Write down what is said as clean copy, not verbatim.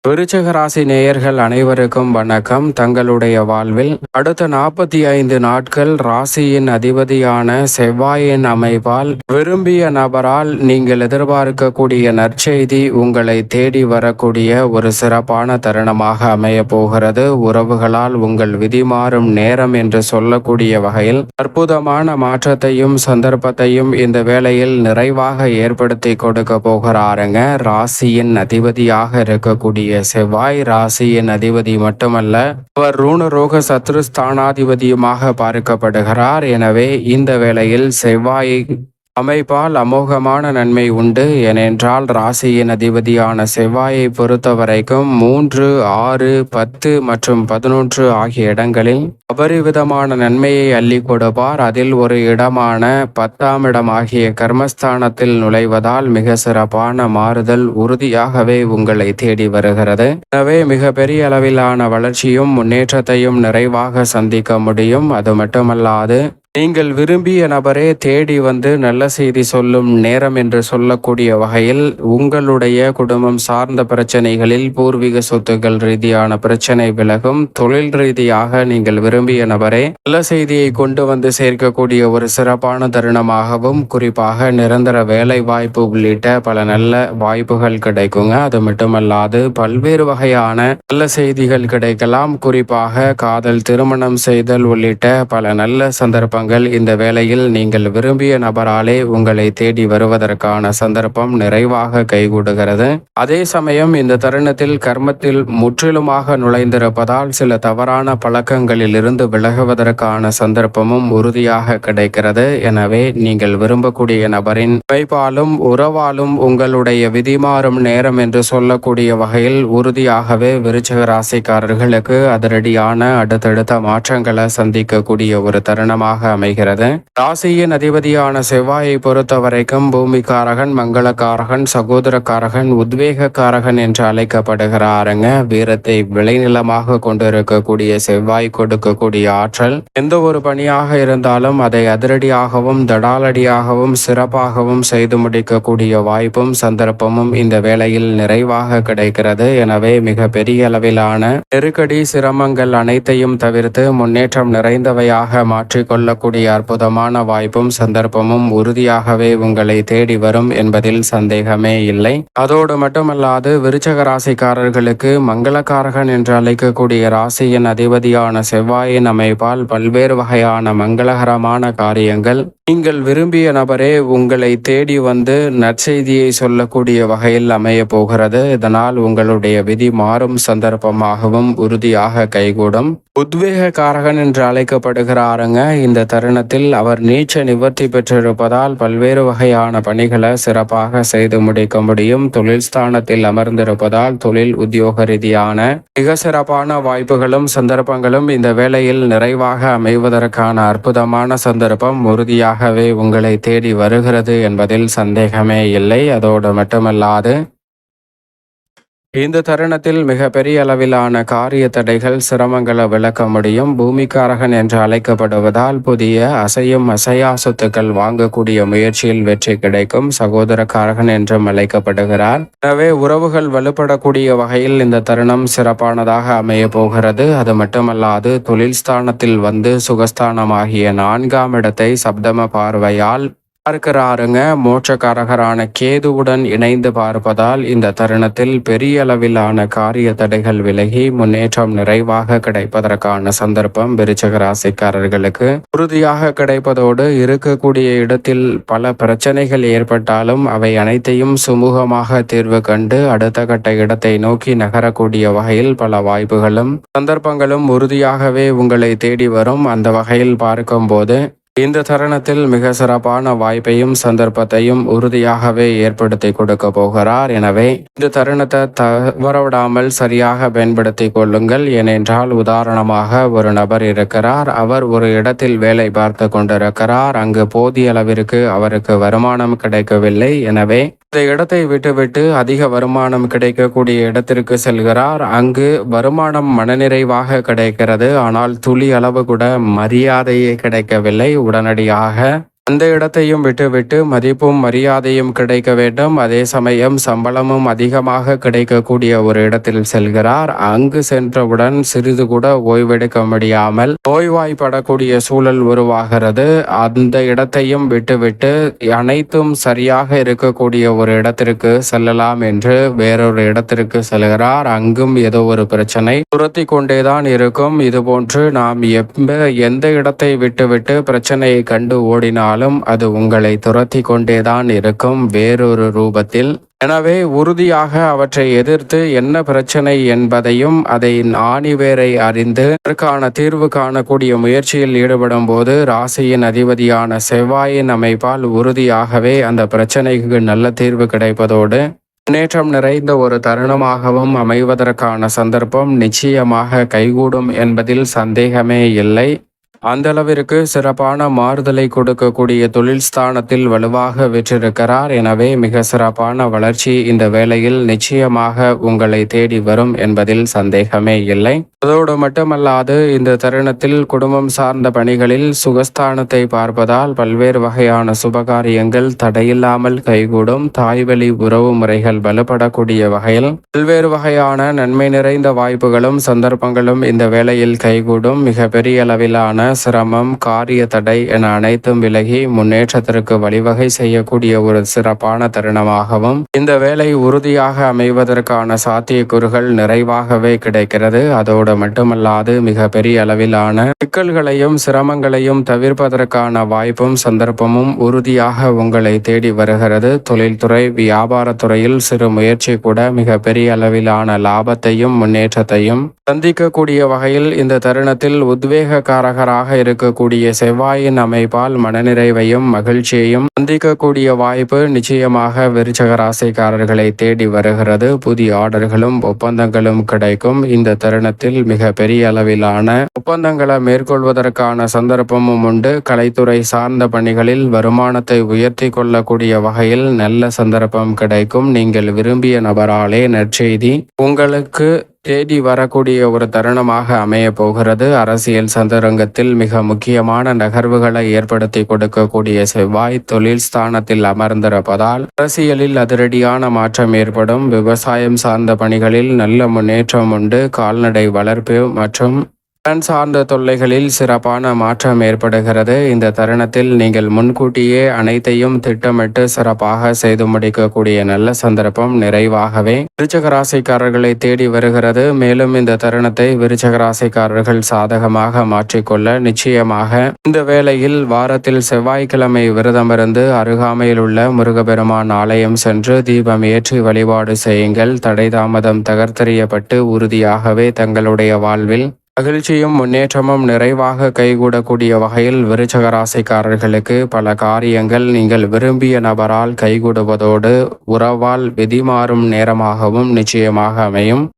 விருச்சிக ராசி நேயர்கள் அனைவருக்கும் வணக்கம். தங்களுடைய வாழ்வில் அடுத்த 45 நாட்கள் ராசியின் அதிபதியான செவ்வாயின் அமைப்பால் விரும்பிய நபரால் நீங்கள் எதிர்பார்க்கக்கூடிய நற்செய்தி உங்களை தேடி வரக்கூடிய ஒரு சிறப்பான தருணமாக அமைய போகிறது. உறவுகளால் உங்கள் விதி மாறும் நேரம் என்று சொல்லக்கூடிய வகையில் அற்புதமான மாற்றத்தையும் சந்தர்ப்பத்தையும் இந்த வேளையில் நிறைவாக ஏற்படுத்தி கொடுக்க போகிறாருங்க. ராசியின் அதிபதியாக இருக்கக்கூடிய செவ்வாய் ராசியின் அதிபதி மட்டுமல்ல, அவர் ரூணரோக சத்ருஸ்தானாதிபதியுமாக பார்க்கப்படுகிறார். எனவே இந்த வேளையில் செவ்வாய் அமைப்பால் அமோகமான நன்மை உண்டு. ஏனென்றால் ராசியின் அதிபதியான செவ்வாயை பொறுத்தவரைக்கும் 3, 6, 10 மற்றும் 11 ஆகிய இடங்களில் அபரிவிதமான நன்மையை அள்ளி கொடுப்பார். அதில் ஒரு இடமான 10ஆம் இடம் ஆகிய கர்மஸ்தானத்தில் நுழைவதால் மிக சிறப்பான மாறுதல் உறுதியாகவே உங்களை தேடி வருகிறது. எனவே மிக பெரிய அளவிலான வளர்ச்சியும் முன்னேற்றத்தையும் நிறைவாக சந்திக்க முடியும். அது மட்டுமல்லாது நீங்கள் விரும்பிய நபரே தேடி வந்து நல்ல செய்தி சொல்லும் நேரம் என்று சொல்லக்கூடிய வகையில் உங்களுடைய குடும்பம் சார்ந்த பிரச்சனைகளில் பூர்வீக சொத்துக்கள் ரீதியான பிரச்சனை விலகும். தொழில் ரீதியாக நீங்கள் விரும்பிய நபரே நல்ல செய்தியை கொண்டு வந்து சேர்க்கக்கூடிய ஒரு சிறப்பான தருணமாகவும், குறிப்பாக நிரந்தர வேலை வாய்ப்பு உள்ளிட்ட பல நல்ல வாய்ப்புகள் கிடைக்குங்க. அது மட்டுமல்லாது பல்வேறு வகையான நல்ல செய்திகள் கிடைக்கலாம். குறிப்பாக காதல், திருமணம் செய்தல் உள்ளிட்ட பல நல்ல சந்தர்ப்பங்கள் இந்த வேளையில் நீங்கள் விரும்பிய நபராலே உங்களை தேடி வருவதற்கான சந்தர்ப்பம் நிறைவாக கைகூடுகிறது. அதே சமயம் இந்த தருணத்தில் கர்மத்தில் முற்றிலுமாக நுழைந்திருப்பதால் சில தவறான பழக்கங்களில் இருந்து விலகுவதற்கான சந்தர்ப்பமும் உறுதியாக கிடைக்கிறது. எனவே நீங்கள் விரும்பக்கூடிய நபரின் அமைப்பாலும் உறவாலும் உங்களுடைய விதிமாறும் நேரம் என்று சொல்லக்கூடிய வகையில் உறுதியாகவே விருச்சிக ராசிக்காரர்களுக்கு அதிரடியான அடுத்தடுத்த மாற்றங்களை சந்திக்கக்கூடிய ஒரு தருணமாக அமைகிறது. ராசியின் அதிபதியான செவ்வாயை பொறுத்த வரைக்கும் பூமிக்காரகன், மங்களக்காரகன், சகோதரக்காரகன், உத்வேகக்காரகன் என்று அழைக்கப்படுகிறாருங்க. வீரத்தை விளைநிலமாக கொண்டிருக்கக்கூடிய செவ்வாய் கொடுக்கக்கூடிய ஆற்றல் எந்த ஒரு பணியாக இருந்தாலும் அதை அதிரடியாகவும் தடாலடியாகவும் சிறப்பாகவும் செய்து முடிக்கக்கூடிய வாய்ப்பும் சந்தர்ப்பமும் இந்த வேளையில் நிறைவாக கிடைக்கிறது. எனவே மிக பெரிய அளவிலான நெருக்கடி சிரமங்கள் அனைத்தையும் தவிர்த்து முன்னேற்றம் நிறைந்தவையாக மாற்றிக்கொள்ள கூடிய அற்புதமான வாய்ப்பும் சந்தர்ப்பமும் உறுதியாகவே உங்களை தேடி வரும் என்பதில் சந்தேகமே இல்லை. அதோடு மட்டுமல்லாது விருச்சிக ராசிக்காரர்களுக்கு மங்களக்காரகன் என்று அழைக்கக்கூடிய ராசியின் அதிபதியான செவ்வாயின் அமைப்பால் பல்வேறு வகையான மங்களகரமான காரியங்கள் நீங்கள் விரும்பிய நபரே உங்களை தேடி வந்து நற்செய்தியை சொல்லக்கூடிய வகையில் அமைய போகிறது. இதனால் உங்களுடைய விதி மாறும் சந்தர்ப்பமாகவும் உறுதியாக கைகூடும். உத்வேகக்காரகன் என்று அழைக்கப்படுகிறாருங்க. இந்த தருணத்தில் அவர் நீச்ச நிவர்த்தி பெற்றிருப்பதால் பல்வேறு வகையான பணிகளை சிறப்பாக செய்து முடிக்க முடியும். தொழில் ஸ்தானத்தில் அமர்ந்திருப்பதால் தொழில் உத்தியோக ரீதியான மிக சிறப்பான வாய்ப்புகளும் சந்தர்ப்பங்களும் இந்த வேளையில் நிறைவாக அமைவதற்கான அற்புதமான சந்தர்ப்பம் உறுதியாகவே உங்களை தேடி வருகிறது என்பதில் சந்தேகமே இல்லை. அதோடு மட்டுமல்லாது இந்த தருணத்தில் மிக பெரிய அளவிலான காரிய தடைகள் சிரமங்களை விளக்க முடியும். பூமிக்காரகன் என்று அழைக்கப்படுவதால் புதிய அசையும் அசையா சொத்துக்கள் வாங்கக்கூடிய முயற்சியில் வெற்றி கிடைக்கும். சகோதரக்காரகன் என்றும் அழைக்கப்படுகிறார். எனவே உறவுகள் வலுப்படக்கூடிய வகையில் இந்த தருணம் சிறப்பானதாக அமைய போகிறது. அது மட்டுமல்லாது தொழில் ஸ்தானத்தில் வந்து சுகஸ்தானமாகிய 4ஆம் இடத்தை சப்தம பார்வையால் பார்க்கிறாருங்க. மோட்சக்காரகரான கேதுவுடன் இணைந்து பார்ப்பதால் இந்த தருணத்தில் பெரிய அளவிலான காரிய தடைகள் விலகி முன்னேற்றம் நிறைவாக கிடைப்பதற்கான சந்தர்ப்பம் விருச்சிக ராசிக்காரர்களுக்கு உறுதியாக கிடைப்பதோடு இருக்கக்கூடிய இடத்தில் பல பிரச்சனைகள் ஏற்பட்டாலும் அவை அனைத்தையும் சுமூகமாக தீர்வு கண்டு அடுத்த கட்ட இடத்தை நோக்கி நகரக்கூடிய வகையில் பல வாய்ப்புகளும் சந்தர்ப்பங்களும் உறுதியாகவே உங்களை தேடி வரும். அந்த வகையில் பார்க்கும்போது இந்த தருணத்தில் மிக சிறப்பான வாய்ப்பையும் சந்தர்ப்பத்தையும் உறுதியாகவே ஏற்படுத்தி கொடுக்க போகிறார். எனவே இந்த தருணத்தை தவறவிடாமல் சரியாக பயன்படுத்தி கொள்ளுங்கள். ஏனென்றால் உதாரணமாக ஒரு நபர் இருக்கிறார். அவர் ஒரு இடத்தில் வேலை பார்த்து கொண்டிருக்கிறார். அங்கு போதிய அளவிற்கு அவருக்கு வருமானம் கிடைக்கவில்லை. எனவே இந்த இடத்தை விட்டுவிட்டு அதிக வருமானம் கிடைக்கக்கூடிய இடத்திற்கு செல்கிறார். அங்கு வருமானம் மனநிறைவாக கிடைக்கிறது. ஆனால் துளி அளவு கூட மரியாதையே கிடைக்கவில்லை. உடனடியாக அந்த இடத்தையும் விட்டுவிட்டு மதிப்பும் மரியாதையும் கிடைக்க வேண்டும், அதே சமயம் சம்பளமும் அதிகமாக கிடைக்கக்கூடிய ஒரு இடத்தில் செல்கிறார். அங்கு சென்றவுடன் சிறிது கூட ஓய்வெடுக்க முடியாமல் நோய்வாய்ப்படக்கூடிய சூழல் உருவாகிறது. அந்த இடத்தையும் விட்டுவிட்டு அனைத்தும் சரியாக இருக்கக்கூடிய ஒரு இடத்திற்கு செல்லலாம் என்று வேறொரு இடத்திற்கு செல்கிறார். அங்கும் ஏதோ ஒரு பிரச்சனை துரத்தி கொண்டேதான் இருக்கும். இதுபோன்று நாம் எந்த இடத்தை விட்டுவிட்டு பிரச்சனையை கண்டு ஓடினாலும் அது உங்களை துரத்தி கொண்டேதான் இருக்கும், வேறொரு ரூபத்தில். எனவே உறுதியாக அவற்றை எதிர்த்து என்ன பிரச்சனை என்பதையும் அதை ஆணிவேரை அறிந்து அதற்கான தீர்வு காணக்கூடிய முயற்சியில் ஈடுபடும் போது ராசியின் அதிபதியான செவ்வாயின் அமைப்பால் உறுதியாகவே அந்த பிரச்சனைக்கு நல்ல தீர்வு கிடைப்பதோடு முன்னேற்றம் நிறைந்த ஒரு தருணமாகவும் அமைவதற்கான சந்தர்ப்பம் நிச்சயமாக கைகூடும் என்பதில் சந்தேகமே இல்லை. அந்த அளவிற்கு சிறப்பான மாறுதலை கொடுக்கக்கூடிய தொழில் ஸ்தானத்தில் வலுவாக வெற்றிருக்கிறார். எனவே மிக சிறப்பான வளர்ச்சி இந்த வேளையில் நிச்சயமாக உங்களை தேடி வரும் என்பதில் சந்தேகமே இல்லை. அதோடு மட்டுமல்லாது இந்த தருணத்தில் குடும்பம் சார்ந்த பணிகளில் சுகஸ்தானத்தை பார்ப்பதால் பல்வேறு வகையான சுபகாரியங்கள் தடையில்லாமல் கைகூடும். தாய்வழி உறவு முறைகள் வலுப்படக்கூடிய வகையில் பல்வேறு வகையான நன்மை நிறைந்த வாய்ப்புகளும் சந்தர்ப்பங்களும் இந்த வேளையில் கைகூடும். மிக பெரிய அளவிலான சிரமம், காரிய தடை என அனைத்தும் விலகி முன்னேற்றத்திற்கு வழிவகை செய்யக்கூடிய ஒரு சிறப்பான தருணமாகவும் இந்த வேலை உறுதியாக அமைவதற்கான சாத்தியக்கூறுகள் நிறைவாகவே கிடைக்கிறது. அதோடு மட்டுமல்லாது மிக பெரிய அளவிலான சிக்கல்களையும் சிரமங்களையும் தவிர்ப்பதற்கான வாய்ப்பும் சந்தர்ப்பமும் உறுதியாக உங்களை தேடி வருகிறது. தொழில்துறை வியாபாரத்துறையில் சிறு முயற்சி கூட மிக பெரிய அளவிலான லாபத்தையும் முன்னேற்றத்தையும் சந்திக்கக்கூடிய வகையில் இந்த தருணத்தில் உத்வேகக்காரகராக இருக்கக்கூடிய செவ்வாயின் அமைப்பால் மனநிறைவையும் மகிழ்ச்சியையும் சந்திக்கக்கூடிய வாய்ப்பு நிச்சயமாக விருச்சிக ராசிக்காரர்களை தேடி வருகிறது. புதிய ஆர்டர்களும் ஒப்பந்தங்களும் கிடைக்கும். இந்த தருணத்தில் மிக பெரிய அளவிலான ஒப்பந்தங்களை மேற்கொள்வதற்கான சந்தர்ப்பமும் உண்டு. கலைத்துறை சார்ந்த பணிகளில் வருமானத்தை உயர்த்தி கொள்ளக்கூடிய வகையில் நல்ல சந்தர்ப்பம் கிடைக்கும். நீங்கள் விரும்பிய நபராலே நற்செய்தி உங்களுக்கு தேடி வரக்கூடிய ஒரு தருணமாக அமைய போகிறது. அரசியல் சதுரங்கத்தில் மிக முக்கியமான நகர்வுகளை ஏற்படுத்தி கொடுக்கக்கூடிய செவ்வாய் தொழில் ஸ்தானத்தில் அமர்ந்திருப்பதால் அரசியலில் அதிரடியான மாற்றம் ஏற்படும். விவசாயம் சார்ந்த பணிகளில் நல்ல முன்னேற்றம் உண்டு. கால்நடை வளர்ப்பு மற்றும் கடன் சார்ந்த தொல்லைகளில் சிறப்பான மாற்றம் ஏற்படுகிறது. இந்த தருணத்தில் நீங்கள் முன்கூட்டியே அனைத்தையும் திட்டமிட்டு சிறப்பாக செய்து முடிக்கக்கூடிய நல்ல சந்தர்ப்பம் நிறைவாகவே விருச்சிக ராசிக்காரர்களை தேடி வருகிறது. மேலும் இந்த தருணத்தை விருச்சிக ராசிக்காரர்கள் சாதகமாக மாற்றிக்கொள்ள நிச்சயமாக இந்த வேளையில் வாரத்தில் செவ்வாய்க்கிழமை விரதமிருந்து அருகாமையில் உள்ள முருகப்பெருமான் ஆலயம் சென்று தீபம் ஏற்றி வழிபாடு செய்யுங்கள். தடை தாமதம் தகர்த்தெறியப்பட்டு உறுதியாகவே தங்களுடைய வாழ்வில் மகிழ்ச்சியும் முன்னேற்றமும் நிறைவாக கைகூடக்கூடிய வகையில் விருச்சிக ராசிக்காரர்களுக்கு பல காரியங்கள் நீங்கள் விரும்பிய நபரால் கைகூடுவதோடு உறவால் விதிமாறும் நேரமாகவும் நிச்சயமாக அமையும்.